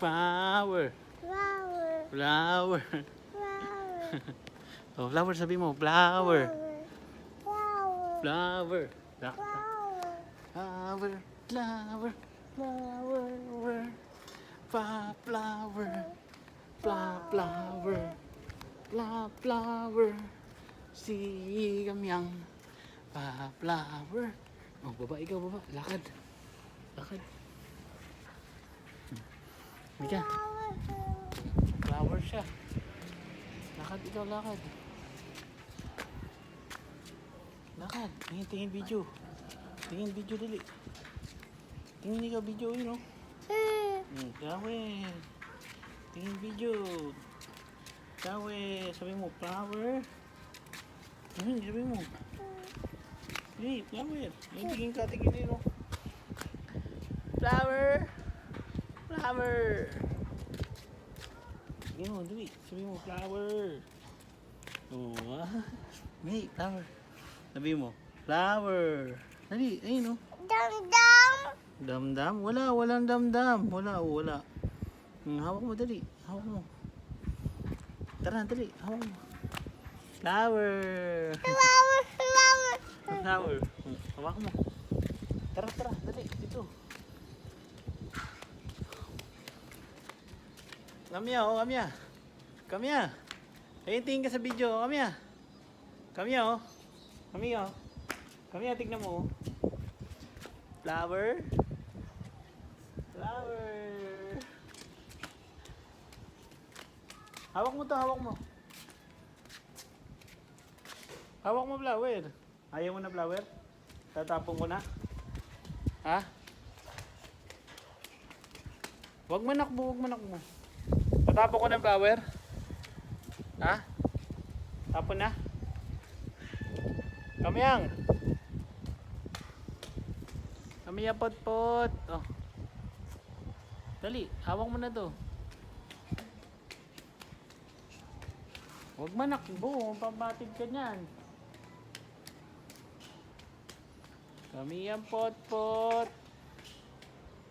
Flower. Flower. Flower. Flower. Oh, flower sabi mo. Flower. Flower. Flower. Flower. Flower. Flower. Flower. Flower. Flower. Flower. Si Gamyang. Flower. Oh, baba ikaw, baba. Lakad. Lakad. Mika. Flower siya. Lakad ikaw, lakad. Lakad. Tingin video. Tingin video dali. Tingin ikaw video yun, oh. Gawin. Tingin video. Gawin. Sabi mo, flower. Sabi mo. Hey, flower. Tingin ka, tingin yun, oh. Flower. Flower. Tingin mo, dali. Sabi mo, flower. Oh, hey, flower. Sabi mo, flower. Dali, ayun, oh. Dam-dam. Damdam? Wala, walang damdam. Wala. Hawak mo, dali. Hawak mo. Tara, dali. Hawak mo. Flower. Flower. Flower. Flower. Hawak mo. Tara, dali. Dito. Kamya, oh, kamya. Kamya. Ayun, tingin ka sa video. Kamya. Kamya, oh. Kamya, oh. Kamya, tignan mo, oh. Flower. Flower. Hawak mo to, hawak mo. Hawak mo, flower. Ayaw mo na, flower? Tatapon ko na? Ha? Huwag manakbo, huwag manakbo. Tatapon ko na, flower? Ha? Tapon na? Kamyang! Kamiya pot-pot. Oh. Dali, hawak mo na to. Huwag manakbo, pabatid ka niyan. Kami yan pot-pot.